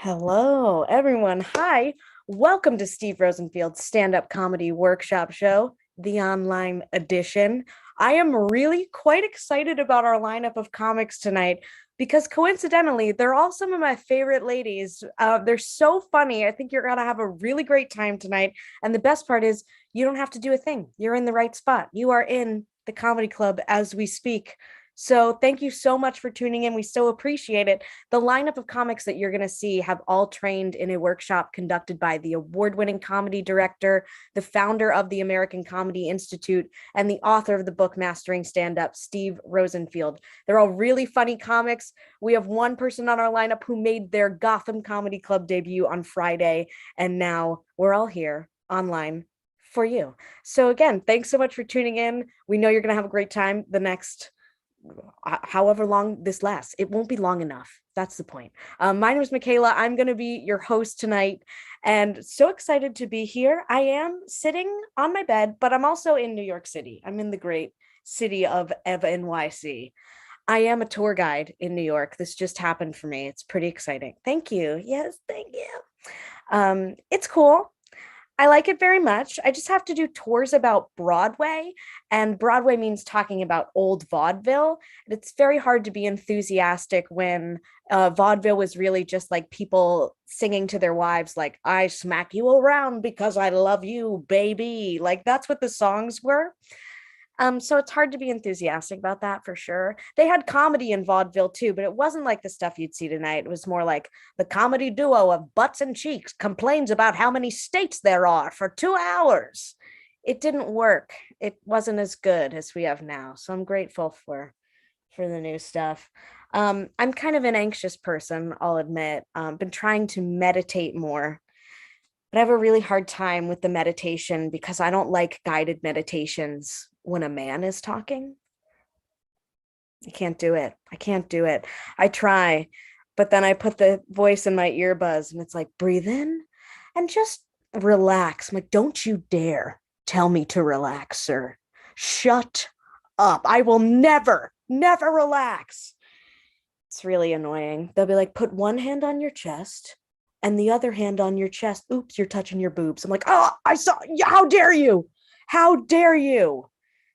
Hello, everyone. Hi. Welcome to Steve Rosenfield's stand-up comedy workshop show, the online edition. I am really quite excited about our lineup of comics tonight because coincidentally, they're all some of my favorite ladies. They're so funny. I think you're going to have a really great time tonight. And the best part is you don't have to do a thing. You're in the right spot. You are in the comedy club as we speak. So thank you so much for tuning in. We so appreciate it. The lineup of comics that you're going to see have all trained in a workshop conducted by the award-winning comedy director, the founder of the American Comedy Institute, and the author of the book Mastering Stand-Up, Steve Rosenfield. They're all really funny comics. We have one person on our lineup who made their Gotham Comedy Club debut on Friday, and now we're all here online for you. So again, thanks so much for tuning in. We know you're going to have a great time the next however long this lasts. It won't be long enough. That's the point. My name is Michaela. I'm going to be your host tonight and so excited to be here. I am sitting on my bed, but I'm also in New York City. I'm in the great city of NYC. I am a tour guide in New York. This just happened for me. It's pretty exciting. Thank you. Yes, thank you. It's cool. I like it very much. I just have to do tours about Broadway, and Broadway means talking about old vaudeville. And it's very hard to be enthusiastic when vaudeville was really just like people singing to their wives, like, I smack you around because I love you, baby. Like that's what the songs were. So it's hard to be enthusiastic about that for sure. They had comedy in vaudeville too, but it wasn't like the stuff you'd see tonight. It was more like the comedy duo of Butts and Cheeks complains about how many states there are for 2 hours. It didn't work. It wasn't as good as we have now. So I'm grateful for the new stuff. I'm kind of an anxious person, I'll admit. Been trying to meditate more, but I have a really hard time with the meditation because I don't like guided meditations when a man is talking. I can't do it. I can't do it. I try, but then I put the voice in my earbuds and it's like, breathe in and just relax. I'm like, don't you dare tell me to relax, sir. Shut up. I will never relax. It's really annoying. They'll be like, put one hand on your chest and the other hand on your chest. Oops, you're touching your boobs. I'm like, oh, I saw. How dare you? How dare you?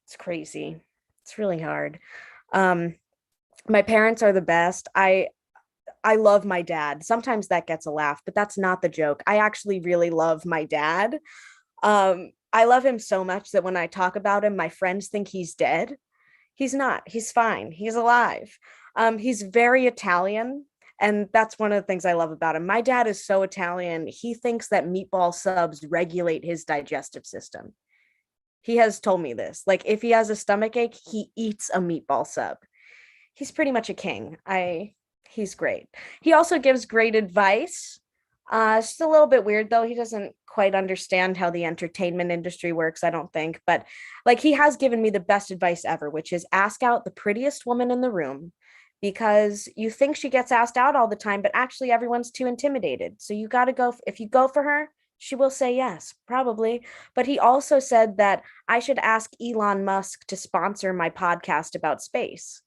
It's crazy. It's really hard. Um, my parents are the best. I love my dad. Sometimes that gets a laugh, but that's not the joke. I actually really love my dad. I love him so much that when I talk about him, my friends think he's dead. He's not. He's fine. He's alive. He's very Italian. And that's one of the things I love about him. My dad is so Italian. He thinks that meatball subs regulate his digestive system. He has told me this. Like, if he has a stomach ache, he eats a meatball sub. He's pretty much a king. He's great. He also gives great advice. It's just a little bit weird though. He doesn't quite understand how the entertainment industry works, I don't think. But like, he has given me the best advice ever, which is ask out the prettiest woman in the room because you think she gets asked out all the time, but actually everyone's too intimidated. So you got to go. If you go for her, she will say yes, probably. But he also said that I should ask Elon Musk to sponsor my podcast about space.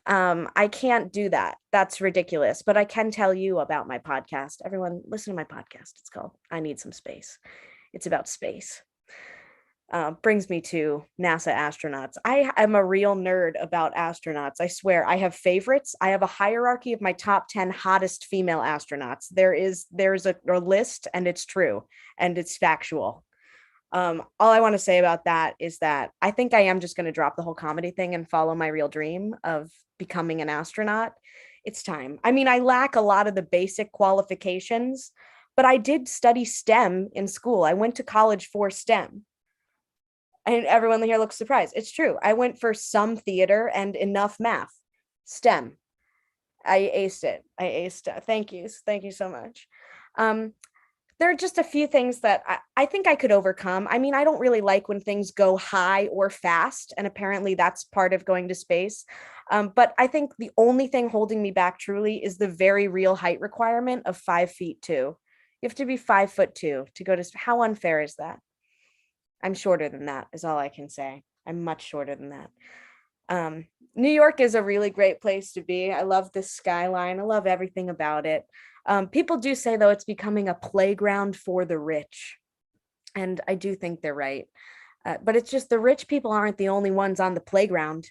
I can't do that. That's ridiculous. But I can tell you about my podcast. Everyone, listen to my podcast. It's called I Need Some Space. It's about space. Brings me to NASA astronauts. I am a real nerd about astronauts. I swear, I have favorites. I have a hierarchy of my top 10 hottest female astronauts. There's a list, and it's true, and it's factual. All I want to say about that is that I think I am just going to drop the whole comedy thing and follow my real dream of becoming an astronaut. It's time. I mean, I lack a lot of the basic qualifications, but I did study STEM in school. I went to college for STEM. And everyone here looks surprised. It's true. I went for some theater and enough math. STEM. I aced it. I aced it. Thank you. Thank you so much. There are just a few things that I think I could overcome. I mean, I don't really like when things go high or fast, and apparently that's part of going to space. But I think the only thing holding me back truly is the very real height requirement of 5'2". You have to be 5'2" to go to. How unfair is that? I'm shorter than that, is all I can say. I'm much shorter than that. New York is a really great place to be. I love this skyline. I love everything about it. People do say, though, it's becoming a playground for the rich. And I do think they're right. But it's just the rich people aren't the only ones on the playground.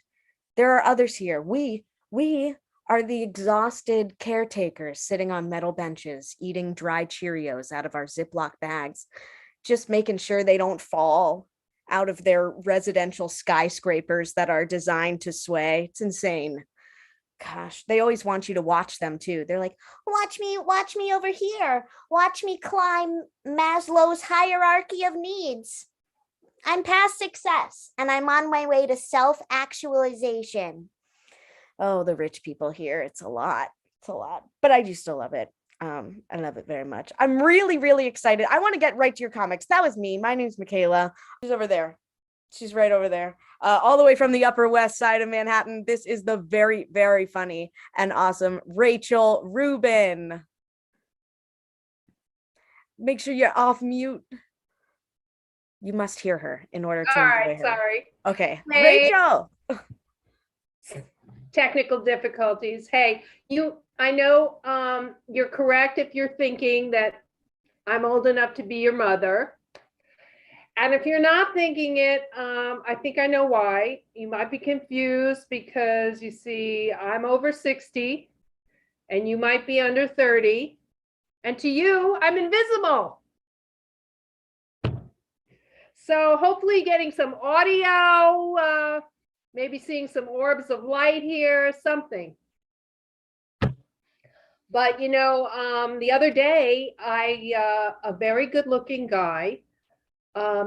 There are others here. We are the exhausted caretakers sitting on metal benches, eating dry Cheerios out of our Ziploc bags, just making sure they don't fall out of their residential skyscrapers that are designed to sway. It's insane. Gosh, they always want you to watch them too. They're like, watch me over here. Watch me climb Maslow's hierarchy of needs. I'm past success and I'm on my way to self-actualization. Oh, the rich people here. It's a lot. It's a lot. But I do still love it. I love it very much. I'm really, really excited. I want to get right to your comics. That was me. My name's Michaela. She's over there. She's right over there. All the way from the Upper West Side of Manhattan. This is the very, very funny and awesome Rachel Rubin. Make sure you're off mute. You must hear her in order to enjoy her. Sorry. Okay. Hey. Rachel. Technical difficulties. Hey, I know you're correct if you're thinking that I'm old enough to be your mother. And if you're not thinking it, I think I know why. You might be confused because you see, I'm over 60 and you might be under 30. And to you, I'm invisible. So hopefully getting some audio, maybe seeing some orbs of light here, something. But the other day, a very good looking guy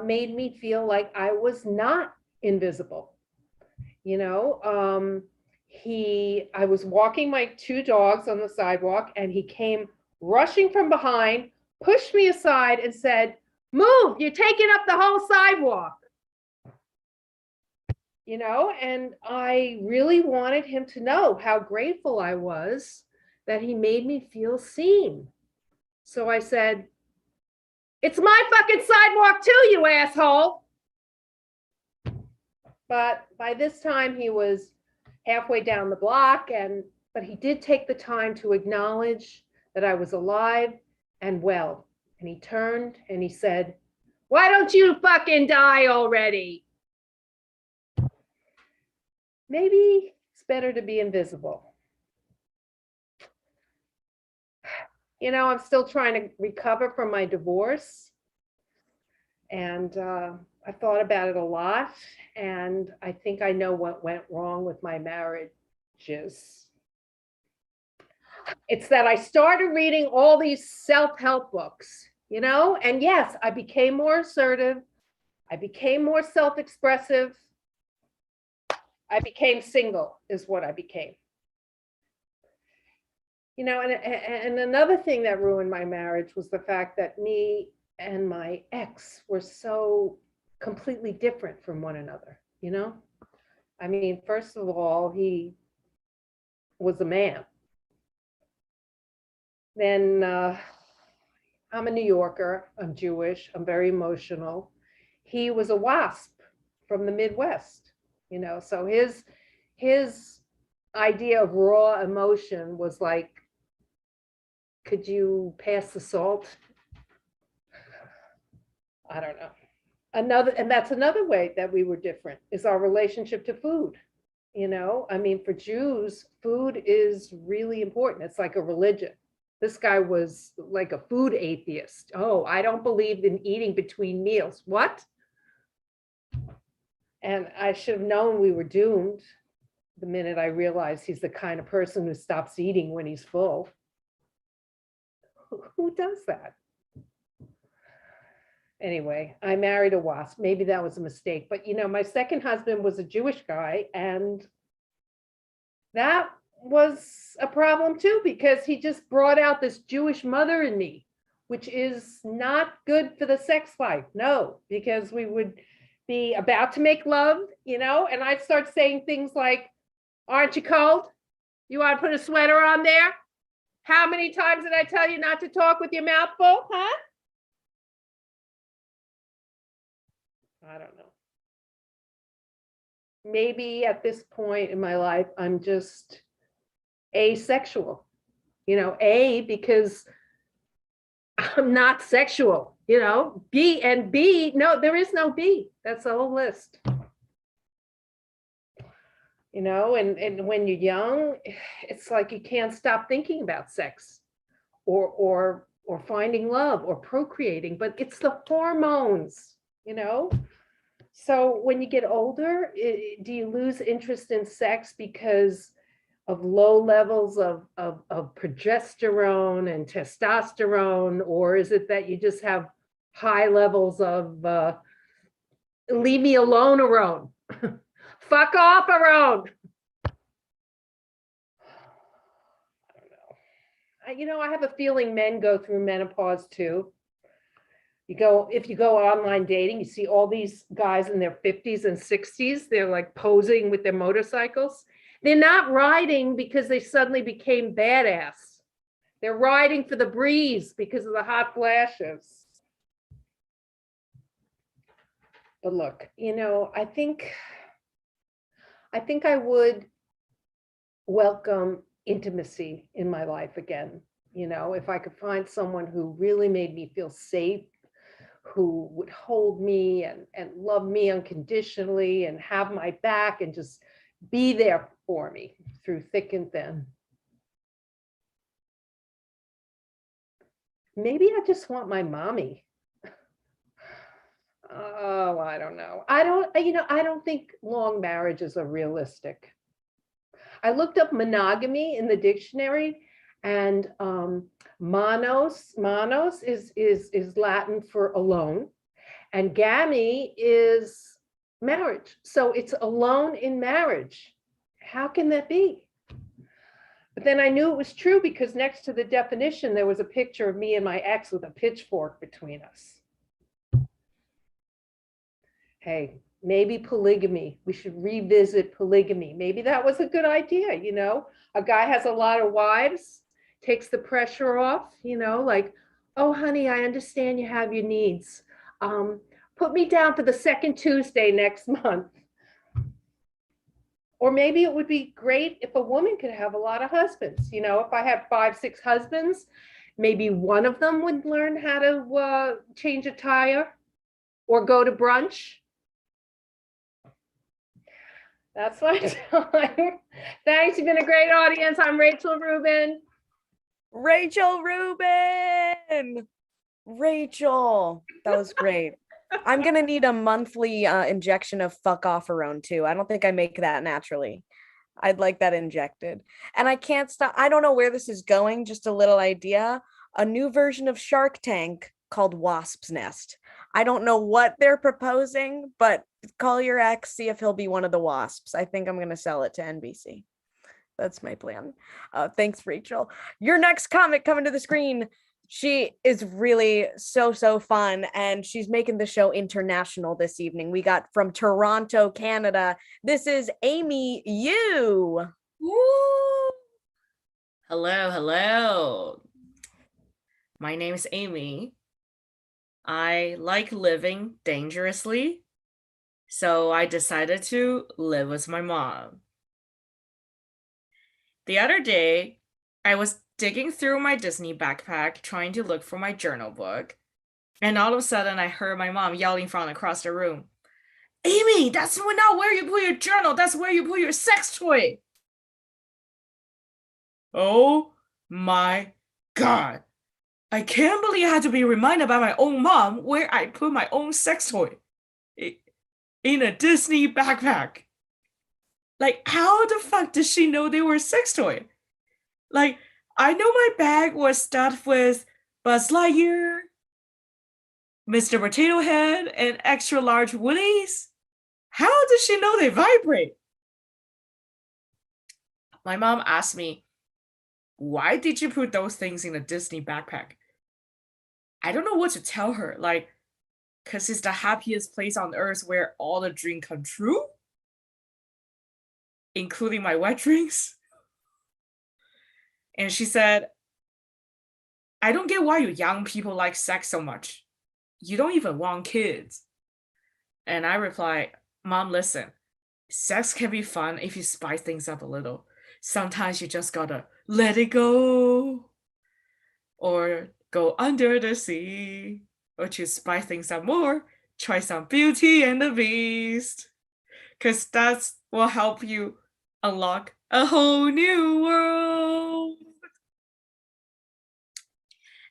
made me feel like I was not invisible. I was walking my two dogs on the sidewalk and he came rushing from behind, pushed me aside and said, "Move, you're taking up the whole sidewalk." And I really wanted him to know how grateful I was that he made me feel seen. So I said, "It's my fucking sidewalk too, you asshole." But by this time he was halfway down the block, but he did take the time to acknowledge that I was alive and well. And he turned and he said, "Why don't you fucking die already?" Maybe it's better to be invisible. I'm still trying to recover from my divorce. And I thought about it a lot. And I think I know what went wrong with my marriages. It's that I started reading all these self-help books, and yes, I became more assertive. I became more self-expressive. I became single is what I became. And another thing that ruined my marriage was the fact that me and my ex were so completely different from one another, I mean, first of all, he was a man. Then I'm a New Yorker, I'm Jewish, I'm very emotional. He was a WASP from the Midwest, so his idea of raw emotion was like, could you pass the salt? I don't know. And that's another way that we were different is our relationship to food. I mean, for Jews, food is really important. It's like a religion. This guy was like a food atheist. Oh, I don't believe in eating between meals. What? And I should have known we were doomed the minute I realized he's the kind of person who stops eating when he's full. Who does that? Anyway, I married a WASP. Maybe that was a mistake. But, my second husband was a Jewish guy. And that was a problem too, because he just brought out this Jewish mother in me, which is not good for the sex life. No, because we would be about to make love, and I'd start saying things like, "Aren't you cold? You want to put a sweater on there? How many times did I tell you not to talk with your mouth full, huh?" I don't know. maybe at this point in my life, I'm just asexual, because I'm not sexual, B, no, there is no B. That's the whole list. And when you're young, it's like you can't stop thinking about sex or finding love or procreating, but it's the hormones, So when you get older, do you lose interest in sex because of low levels of progesterone and testosterone, or is it that you just have high levels of leave me alone, Aron? Fuck off, Aron. I have a feeling men go through menopause too. If you go online dating, you see all these guys in their 50s and 60s, they're like posing with their motorcycles. They're not riding because they suddenly became badass. They're riding for the breeze because of the hot flashes. But look, I think I would welcome intimacy in my life again. If I could find someone who really made me feel safe, who would hold me and love me unconditionally and have my back and just be there for me through thick and thin. Maybe I just want my mommy. Oh, I don't know. I don't think long marriages are realistic. I looked up monogamy in the dictionary, and monos is Latin for alone, and gamy is marriage. So it's alone in marriage. How can that be? But then I knew it was true because next to the definition, there was a picture of me and my ex with a pitchfork between us. Hey, maybe polygamy. We should revisit polygamy. Maybe that was a good idea. A guy has a lot of wives, takes the pressure off, like, oh, honey, I understand you have your needs. Put me down for the second Tuesday next month. Or maybe it would be great if a woman could have a lot of husbands. If I had 5, 6 husbands, maybe one of them would learn how to change a tire or go to brunch. That's my time. Thanks. You've been a great audience. I'm Rachel Rubin. Rachel Rubin. Rachel, that was great. I'm gonna need a monthly injection of fuck off Aron too. I don't think I make that naturally. I'd like that injected. And I can't stop. I don't know where this is going. Just a little idea. A new version of Shark Tank called Wasp's Nest. I don't know what they're proposing, but call your ex, see if he'll be one of the wasps. I think I'm going to sell it to NBC. That's my plan. Thanks, Rachel. Your next comic coming to the screen. She is really so fun, and she's making the show international this evening. We got from Toronto, Canada. This is Amy Yu. Woo! Hello. My name is Amy. I like living dangerously, so I decided to live with my mom. The other day, I was digging through my Disney backpack trying to look for my journal book, and all of a sudden I heard my mom yelling from across the room, "Amy, that's not where you put your journal, that's where you put your sex toy." Oh my God. I can't believe I had to be reminded by my own mom where I put my own sex toy. In a Disney backpack. Like, how the fuck did she know they were a sex toy? Like, I know my bag was stuffed with Buzz Lightyear, Mr. Potato Head, and extra large Woodies. How does she know they vibrate? My mom asked me, "Why did you put those things in a Disney backpack?" I don't know what to tell her, like, because it's the happiest place on earth where all the dreams come true, including my wet dreams. And she said, "I don't get why you young people like sex so much. You don't even want kids." And I replied, "Mom, listen, sex can be fun if you spice things up a little. Sometimes you just gotta let it go, or go under the sea, or to spice things up more, try some Beauty and the Beast, because that's will help you unlock a whole new world.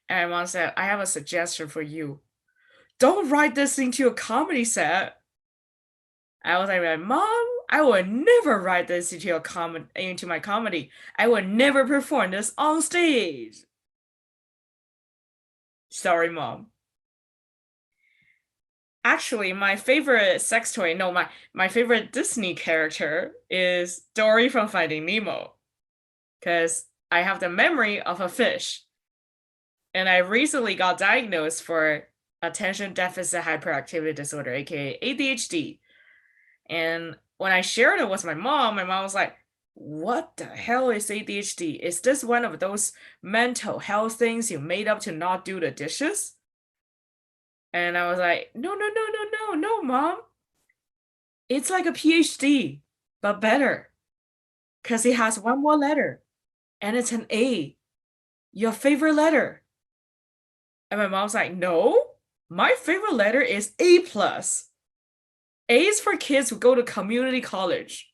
And Mom said, I have a suggestion for you. Don't write this into a comedy set. I was like, Mom, I would never write this into my comedy. I would never perform this on stage. Sorry, Mom. Actually, my favorite sex toy, no, my favorite Disney character is Dory from Finding Nemo. Because I have the memory of a fish. And I recently got diagnosed for attention deficit hyperactivity disorder, aka ADHD. And when I shared it with my mom was like, what the hell is ADHD? Is this one of those mental health things you made up to not do the dishes? And I was like, no, Mom. It's like a PhD, but better. Because it has one more letter. And it's an A. Your favorite letter. And my mom's like, no, my favorite letter is A+. A is for kids who go to community college.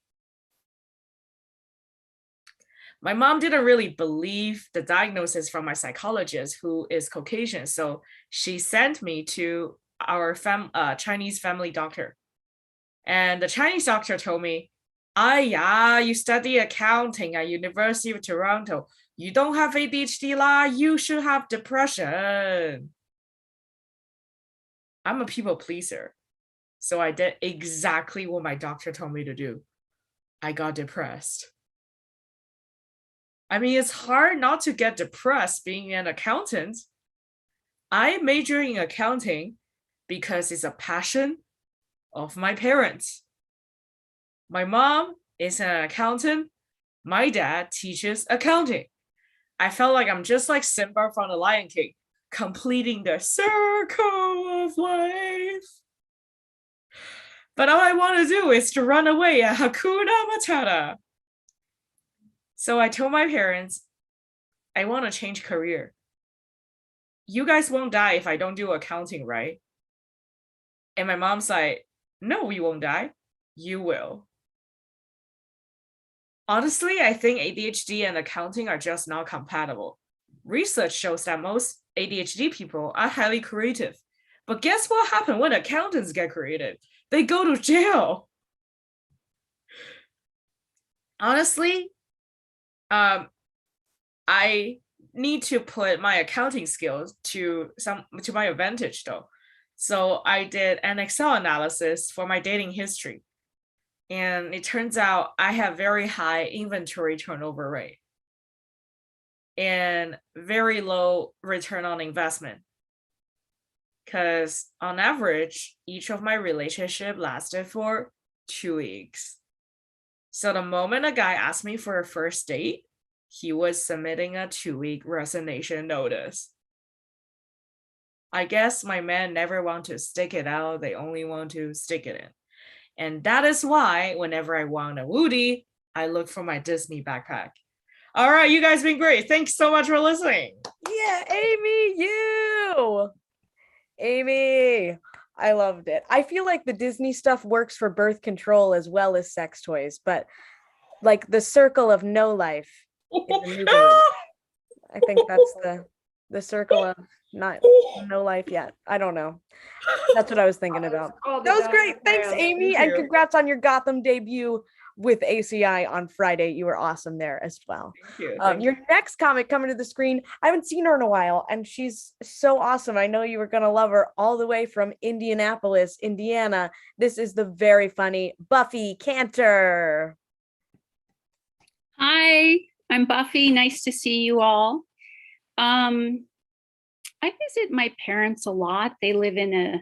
My mom didn't really believe the diagnosis from my psychologist, who is Caucasian. So she sent me to our Chinese family doctor. And the Chinese doctor told me, yeah, you study accounting at University of Toronto. You don't have ADHD lah, you should have depression. I'm a people pleaser. So I did exactly what my doctor told me to do. I got depressed. I mean, it's hard not to get depressed being an accountant. I major in accounting because it's a passion of my parents. My mom is an accountant. My dad teaches accounting. I felt like I'm just like Simba from The Lion King, completing the circle of life. But all I want to do is to run away at Hakuna Matata. So I told my parents, I want to change career. You guys won't die if I don't do accounting, right? And my mom's like, no, we won't die. You will. Honestly, I think ADHD and accounting are just not compatible. Research shows that most ADHD people are highly creative. But guess what happens when accountants get creative? They go to jail. Honestly, I need to put my accounting skills to my advantage though. So I did an Excel analysis for my dating history. And it turns out I have very high inventory turnover rate and very low return on investment. Because on average, each of my relationship lasted for 2 weeks. So the moment a guy asked me for a first date, he was submitting a 2-week resignation notice. I guess my men never want to stick it out, they only want to stick it in. And that is why whenever I want a Woody, I look for my Disney backpack. All right, you guys been great. Thanks so much for listening. Yeah, Amy, I loved it. I feel like the Disney stuff works for birth control as well as sex toys, but like the circle of no life is a new belief. I think that's the circle of no life yet. I don't know. That's what I was thinking about. That was great. Thanks, Amy, and congrats on your Gotham debut with ACI on Friday. You were awesome there as well. Thank you. Your next comic coming to the screen, I haven't seen her in a while, and she's so awesome. I know you were going to love her all the way from Indianapolis, Indiana. This is the very funny Buffy Cantor. Hi, I'm Buffy. Nice to see you all. I visit my parents a lot. They live in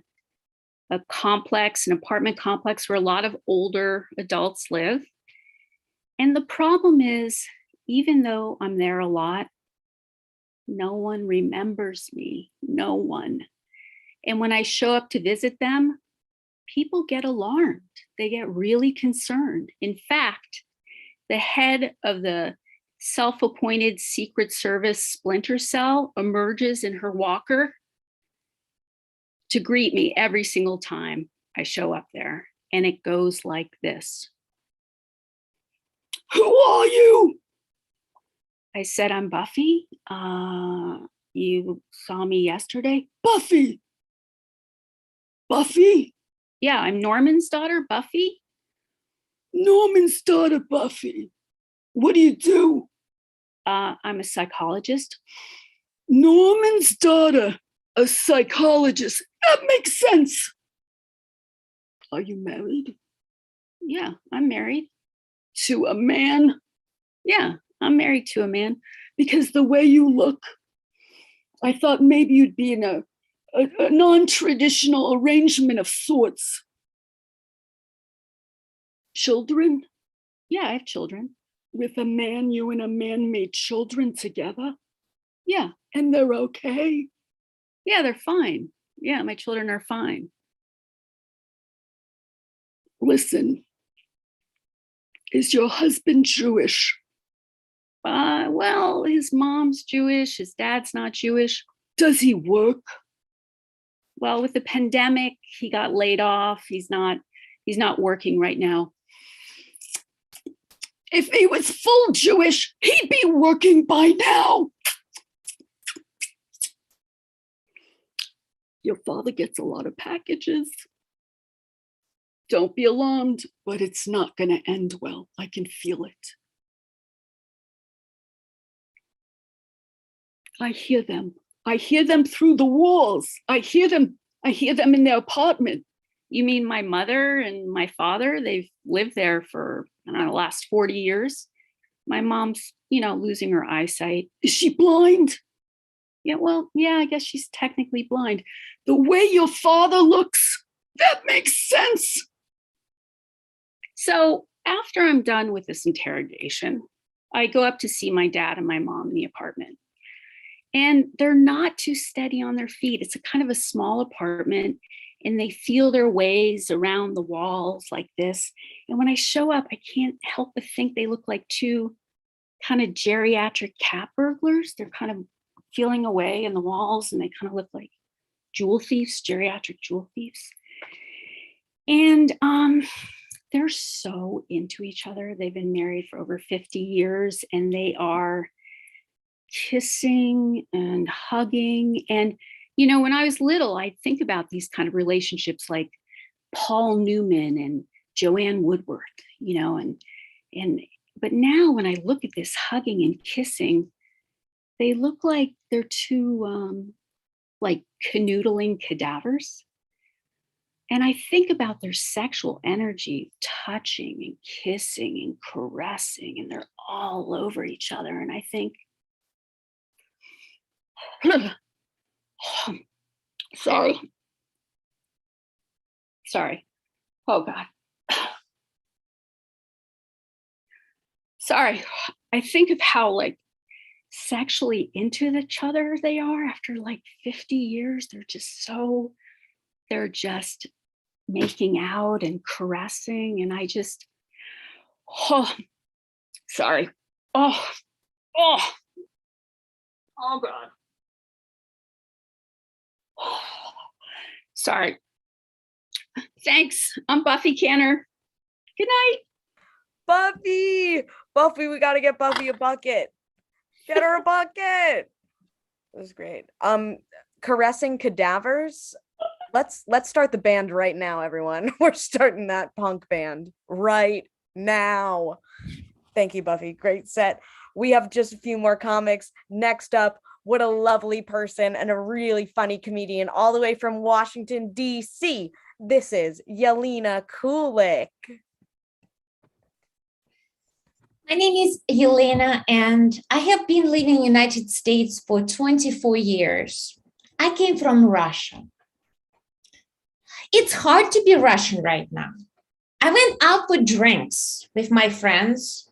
a complex, an apartment complex where a lot of older adults live. And the problem is, even though I'm there a lot, no one remembers me, no one. And when I show up to visit them, people get alarmed. They get really concerned. In fact, the head of the self-appointed Secret Service splinter cell emerges in her walker to greet me every single time I show up there. And it goes like this. Who are you? I said, I'm Buffy. You saw me yesterday? Buffy. Buffy? Yeah, I'm Norman's daughter, Buffy. Norman's daughter, Buffy. What do you do? I'm a psychologist. Norman's daughter, a psychologist. That makes sense. Are you married? Yeah, I'm married. To a man? Yeah, I'm married to a man. Because the way you look, I thought maybe you'd be in a non-traditional arrangement of sorts. Children? Yeah, I have children. With a man, you and a man made children together? Yeah. And they're okay? Yeah, they're fine. Yeah, my children are fine. Listen, is your husband Jewish? Well, his mom's Jewish, his dad's not Jewish. Does he work? Well, with the pandemic, he got laid off. He's not working right now. If he was full Jewish, he'd be working by now. Your father gets a lot of packages. Don't be alarmed, but it's not going to end well. I can feel it. I hear them. I hear them through the walls. I hear them in their apartment. You mean my mother and my father? They've lived there for, I don't know, the last 40 years. My mom's, losing her eyesight. Is she blind? Yeah, well, yeah, I guess she's technically blind. The way your father looks, that makes sense. So after I'm done with this interrogation, I go up to see my dad and my mom in the apartment. And they're not too steady on their feet. It's a kind of a small apartment, and they feel their ways around the walls like this. And when I show up, I can't help but think they look like two kind of geriatric cat burglars. They're kind of feeling away in the walls, and they kind of look like jewel thieves, geriatric jewel thieves. And they're so into each other. They've been married for over 50 years, and they are kissing and hugging. And, when I was little, I'd think about these kind of relationships like Paul Newman and Joanne Woodward, but now when I look at this hugging and kissing, they look like they're two like canoodling cadavers. And I think about their sexual energy, touching and kissing and caressing, and they're all over each other. And I think, sorry. Oh God. Sorry. I think of how sexually into each other they are after 50 years. They're just making out and caressing. And I just, sorry. Oh God. Sorry. Thanks. I'm Buffy Canner. Good night. Buffy, we got to get Buffy a bucket. Get her a bucket. It was great. Caressing cadavers. Let's start the band right now, everyone. We're starting that punk band right now. Thank you, Buffy. Great set. We have just a few more comics. Next up, what a lovely person and a really funny comedian all the way from Washington, D.C. This is Elena Kulik. My name is Elena, and I have been living in the United States for 24 years. I came from Russia. It's hard to be Russian right now. I went out for drinks with my friends,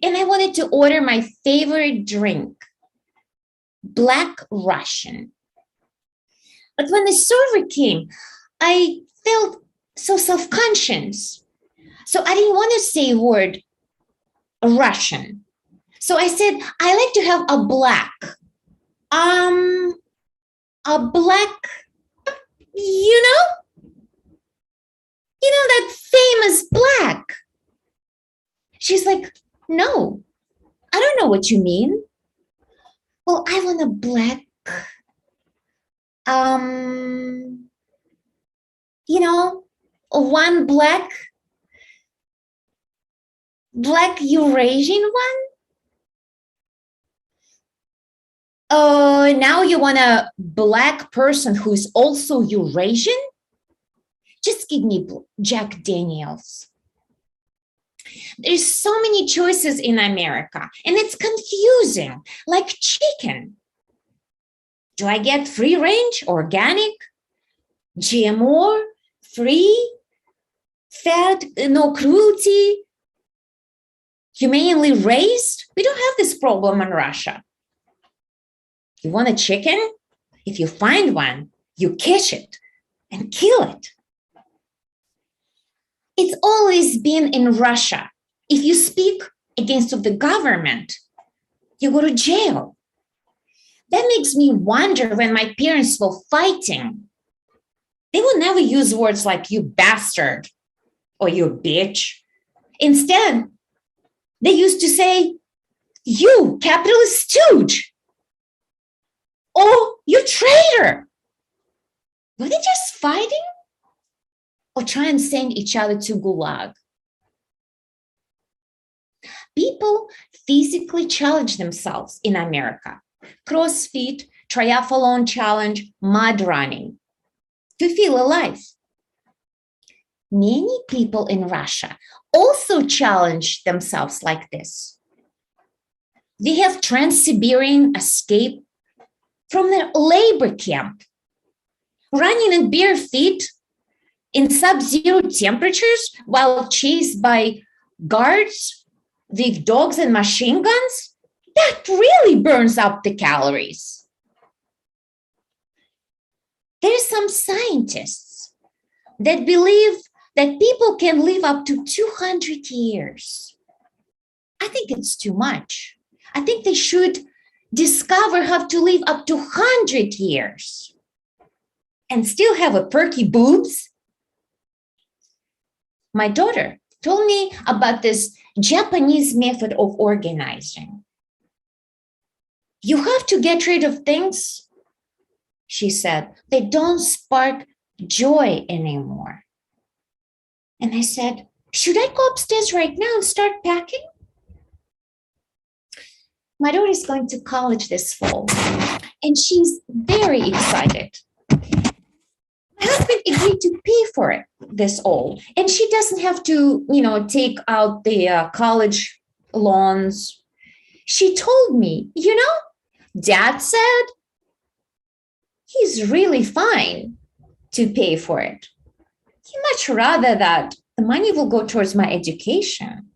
and I wanted to order my favorite drink, Black Russian. But when the server came, I felt so self-conscious. So I didn't want to say word Russian. So I said, I like to have a black. A black, you know? You know that famous black. She's like, no, I don't know what you mean. Well, I want a black, you know, one black Eurasian one. Now you want a black person who's also Eurasian? Just give me Jack Daniels. There's so many choices in America, and it's confusing, like chicken. Do I get free range, organic, GMO, free, fed, no cruelty, humanely raised? We don't have this problem in Russia. You want a chicken? If you find one, you catch it and kill it. It's always been in Russia. If you speak against the government, you go to jail. That makes me wonder when my parents were fighting. They would never use words like you bastard or you bitch. Instead, they used to say, you capitalist stooge. Oh, you traitor. Were they just fighting? Or try and send each other to gulag? People physically challenge themselves in America. CrossFit, triathlon challenge, mud running to feel alive. Many people in Russia also challenge themselves like this. They have Trans-Siberian escape from their labor camp, running in bare feet in sub-zero temperatures while chased by guards with dogs and machine guns. That really burns up the calories. There's some scientists that believe that people can live up to 200 years. I think it's too much. I think they should discover how to live up to 100 years and still have a perky boobs. My daughter told me about this Japanese method of organizing. You have to get rid of things, she said, they don't spark joy anymore. And I said, should I go upstairs right now and start packing? My daughter is going to college this fall, and she's very excited. My husband agreed to pay for it this all, and she doesn't have to, take out the college loans. She told me, Dad said he's really fine to pay for it. He'd much rather that the money will go towards my education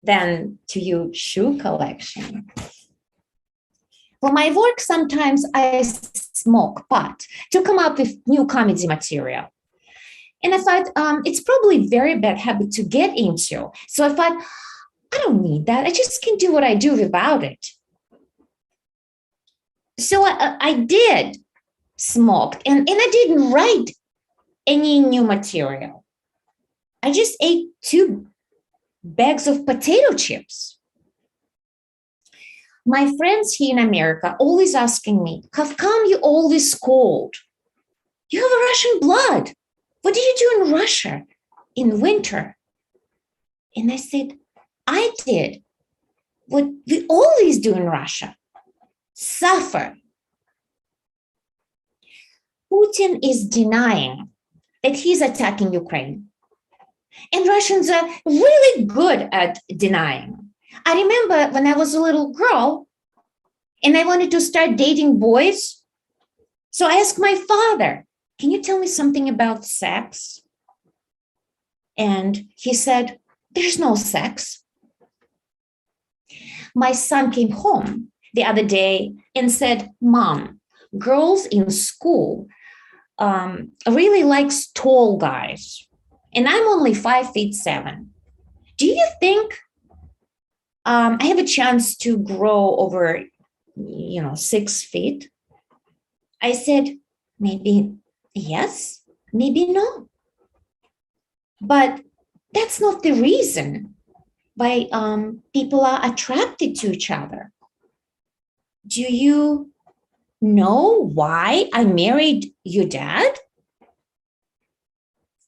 than to your shoe collection. For my work, sometimes I smoke pot to come up with new comedy material. And I thought, it's probably a very bad habit to get into. So I thought, I don't need that. I just can do what I do without it. So I did smoke, and I didn't write any new material. I just ate 2 bags of potato chips. My friends here in America always asking me, how come you always cold? You have a Russian blood. What did you do in Russia in winter? And I said, I did what we always do in Russia, suffer. Putin is denying that he's attacking Ukraine. And Russians are really good at denying. I remember when I was a little girl and I wanted to start dating boys. So I asked my father, can you tell me something about sex? And he said, there's no sex. My son came home the other day and said, Mom, girls in school really likes tall guys, and I'm only 5'7". Do you think I have a chance to grow over, 6 feet? I said, maybe yes, maybe no. But that's not the reason why people are attracted to each other. Do you know why I married your dad?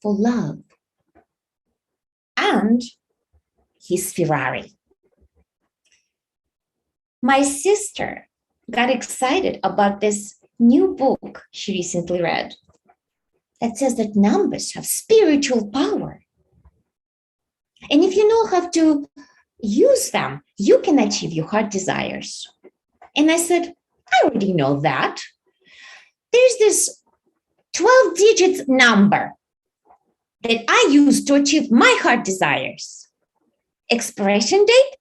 For love and his Ferrari. My sister got excited about this new book she recently read that says that numbers have spiritual power. And if you know how to use them, you can achieve your heart desires. And I said, I already know that. There's this 12 digits number that I use to achieve my heart desires. Expiration date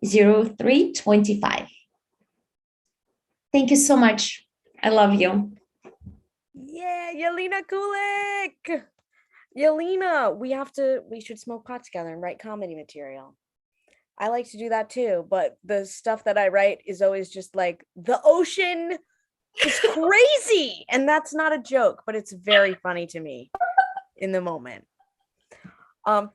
0325. Thank you so much. I love you. Yeah, Yelena Kulik. Yelena, we should smoke pot together and write comedy material. I like to do that too, but the stuff that I write is always just like, the ocean is crazy. And that's not a joke, but it's very funny to me in the moment.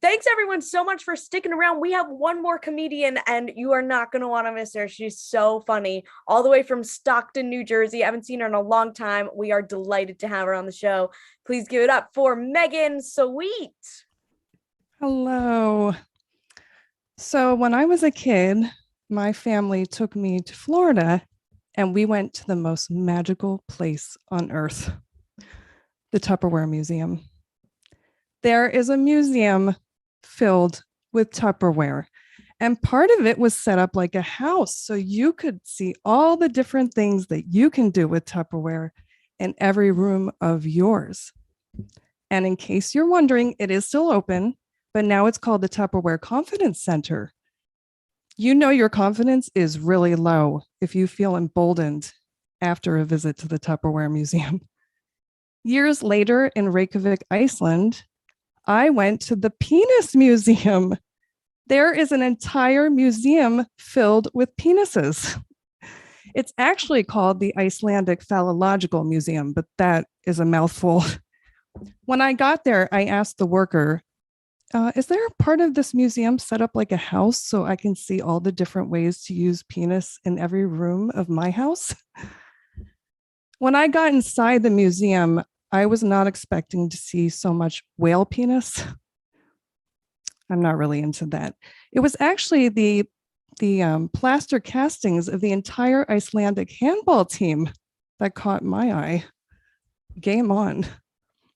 Thanks everyone so much for sticking around. We have one more comedian and you are not going to want to miss her. She's so funny, all the way from Stockton, New Jersey. I haven't seen her in a long time. We are delighted to have her on the show. Please give it up for Megan Sweet. Hello. So when I was a kid, my family took me to Florida and we went to the most magical place on earth, the Tupperware Museum. There is a museum filled with Tupperware, and part of it was set up like a house. So you could see all the different things that you can do with Tupperware in every room of yours. And in case you're wondering, it is still open, but now it's called the Tupperware Confidence Center. You know your confidence is really low if you feel emboldened after a visit to the Tupperware Museum. Years later in Reykjavik, Iceland, I went to the Penis Museum. There is an entire museum filled with penises. It's actually called the Icelandic Phallological Museum, but that is a mouthful. When I got there, I asked the worker, is there a part of this museum set up like a house so I can see all the different ways to use penis in every room of my house? When I got inside the museum, I was not expecting to see so much whale penis. I'm not really into that. It was actually the plaster castings of the entire Icelandic handball team that caught my eye. Game on.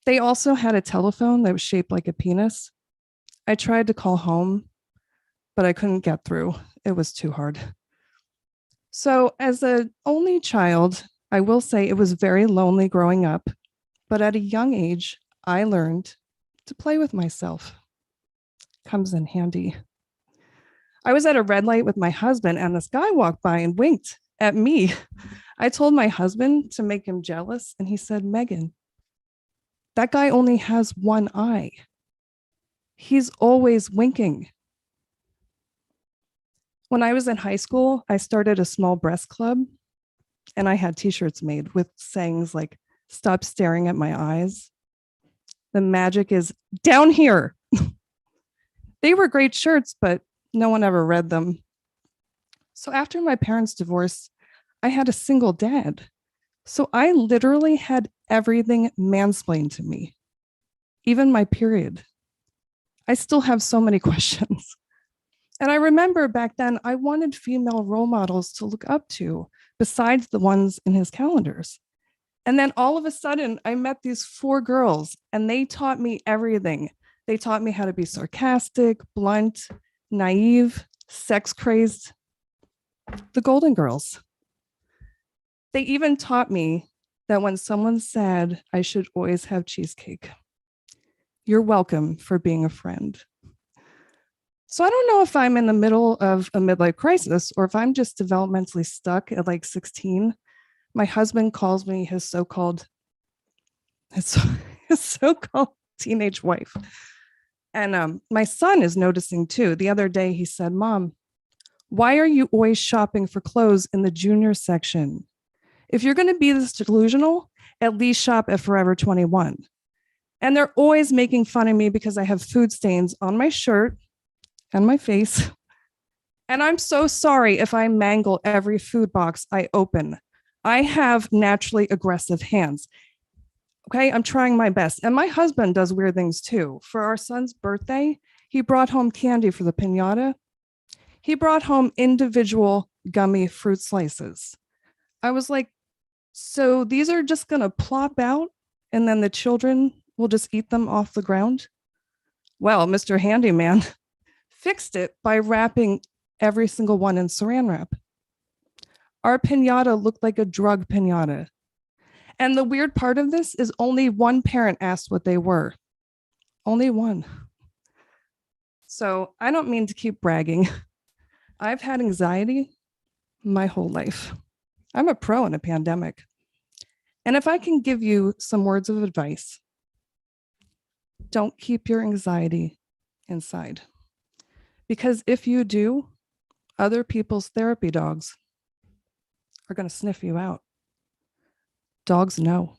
They also had a telephone that was shaped like a penis. I tried to call home, but I couldn't get through. It was too hard. So as an only child, I will say it was very lonely growing up. But at a young age, I learned to play with myself. Comes in handy. I was at a red light with my husband and this guy walked by and winked at me. I told my husband to make him jealous and he said, Megan, that guy only has one eye. He's always winking. When I was in high school, I started a small breast club and I had t-shirts made with sayings like, stop staring at my eyes. The magic is down here. They were great shirts, but no one ever read them. So after my parents' divorce, I had a single dad. So I literally had everything mansplained to me, even my period. I still have so many questions. And I remember back then, I wanted female role models to look up to besides the ones in his calendars. And then all of a sudden, I met these 4 girls and they taught me everything. They taught me how to be sarcastic, blunt, naive, sex crazed. The Golden Girls. They even taught me that when someone's sad, I should always have cheesecake. You're welcome for being a friend. So I don't know if I'm in the middle of a midlife crisis or if I'm just developmentally stuck at like 16. My husband calls me his so-called His, his so-called teenage wife. And my son is noticing too. The other day he said, Mom, why are you always shopping for clothes in the junior section? If you're going to be this delusional, at least shop at Forever 21. And they're always making fun of me because I have food stains on my shirt and my face. And I'm so sorry if I mangle every food box I open. I have naturally aggressive hands. Okay, I'm trying my best. And my husband does weird things too. For our son's birthday, he brought home candy for the piñata. He brought home individual gummy fruit slices. I was like, so these are just going to plop out and then the children will just eat them off the ground? Well, Mr. Handyman fixed it by wrapping every single one in saran wrap. Our piñata looked like a drug piñata. And the weird part of this is only one parent asked what they were. Only one. So I don't mean to keep bragging. I've had anxiety my whole life. I'm a pro in a pandemic. And if I can give you some words of advice, don't keep your anxiety inside. Because if you do, other people's therapy dogs are going to sniff you out. Dogs know.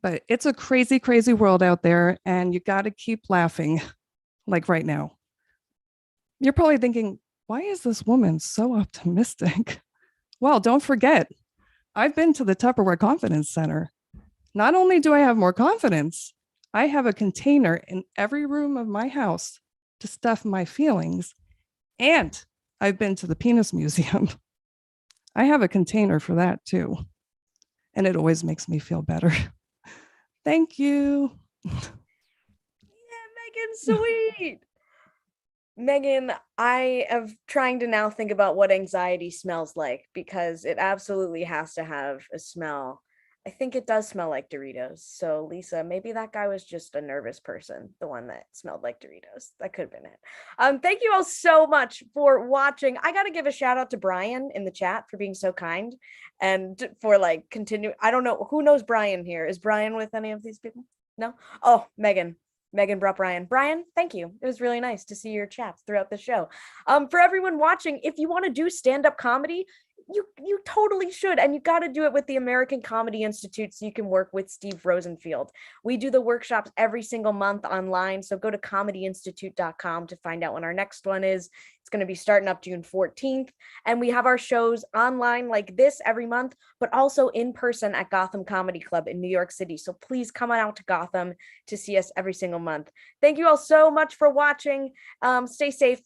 But it's a crazy, crazy world out there, and you got to keep laughing, like right now. You're probably thinking, why is this woman so optimistic? Well, don't forget, I've been to the Tupperware Confidence Center. Not only do I have more confidence, I have a container in every room of my house to stuff my feelings. And I've been to the Penis Museum. I have a container for that too. And it always makes me feel better. Thank you. Yeah, Megan's sweet. Megan, I am trying to now think about what anxiety smells like because it absolutely has to have a smell. I think it does smell like Doritos. So, Lisa, maybe that guy was just a nervous person, the one that smelled like Doritos. That could have been it. Thank you all so much for watching. I got to give a shout out to Brian in the chat for being so kind and for like continue. I don't know who knows Brian here. Is Brian with any of these people? No? Oh, Megan. Megan brought Brian. Brian, thank you. It was really nice to see your chats throughout the show. For everyone watching, if you want to do stand-up comedy, you totally should, and you got to do it with the American Comedy Institute so you can work with Steve Rosenfield. We do the workshops every single month online, so go to comedyinstitute.com to find out when our next one is. It's going to be starting up June 14th, and we have our shows online like this every month, but also in person at Gotham Comedy Club in New York City. So please come on out to Gotham to see us every single month. Thank you all so much for watching. Stay safe.